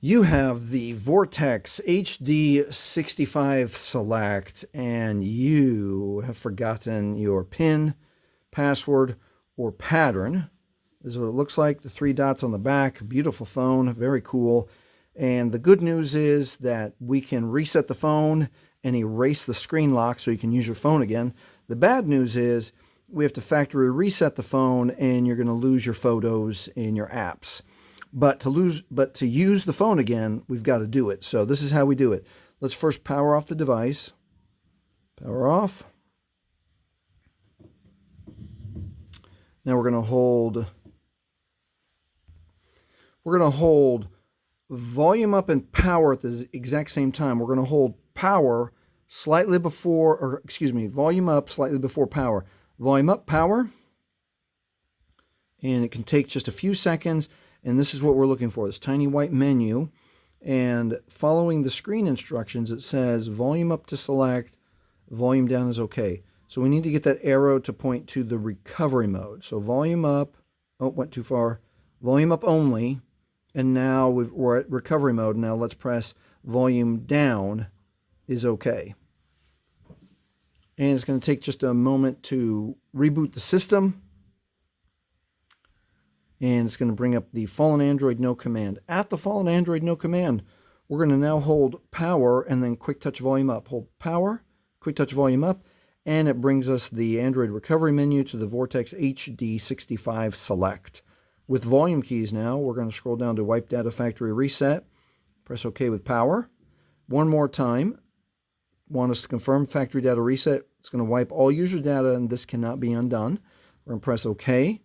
You have the Vortex HD65 Select, and you have forgotten your PIN, password, or pattern. This is what it looks like, the three dots on the back. Beautiful phone, very cool. And the good news is that we can reset the phone and erase the screen lock so you can use your phone again. The bad news is we have to factory reset the phone and you're going to lose your photos in your apps. But to use the phone again, we've got to do it. So this is how we do it. Let's first power off the device. Power off. Now we're going to hold volume up and power at the exact same time. We're going to hold power slightly before, or excuse me, volume up slightly before power. Volume up, power. And it can take just a few seconds. And this is what we're looking for, this tiny white menu. And following the screen instructions, it says volume up to select, volume down is okay. So we need to get that arrow to point to the recovery mode. So volume up, oh, went too far. Volume up only. And now we're at recovery mode. Now let's press volume down is okay. And it's going to take just a moment to reboot the system. And it's going to bring up the Fallen Android No Command. At the Fallen Android No Command, we're going to now hold power and then quick touch volume up. Hold power, quick touch volume up, and it brings us the Android recovery menu to the Vortex HD65 Select. With volume keys now, we're going to scroll down to Wipe Data Factory Reset. Press OK with power. One more time. Want us to confirm Factory Data Reset. It's going to wipe all user data, and this cannot be undone. We're going to press OK.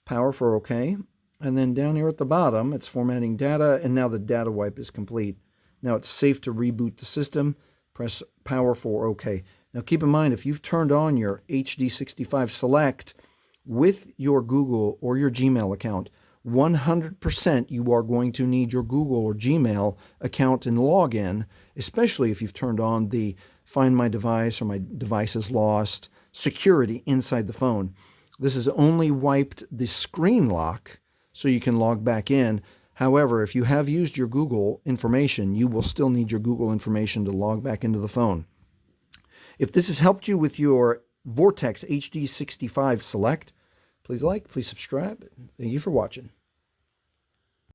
Power for OK. And then down here at the bottom, it's formatting data, and now the data wipe is complete. Now it's safe to reboot the system. Press power for OK. Now keep in mind, if you've turned on your HD65 Select with your Google or your Gmail account, 100% you are going to need your Google or Gmail account and login, especially if you've turned on the Find My Device or My Device is Lost security inside the phone. This has only wiped the screen lock so you can log back in. However, if you have used your Google information, you will still need your Google information to log back into the phone. If this has helped you with your Vortex HD65 Select, please like, please subscribe. Thank you for watching.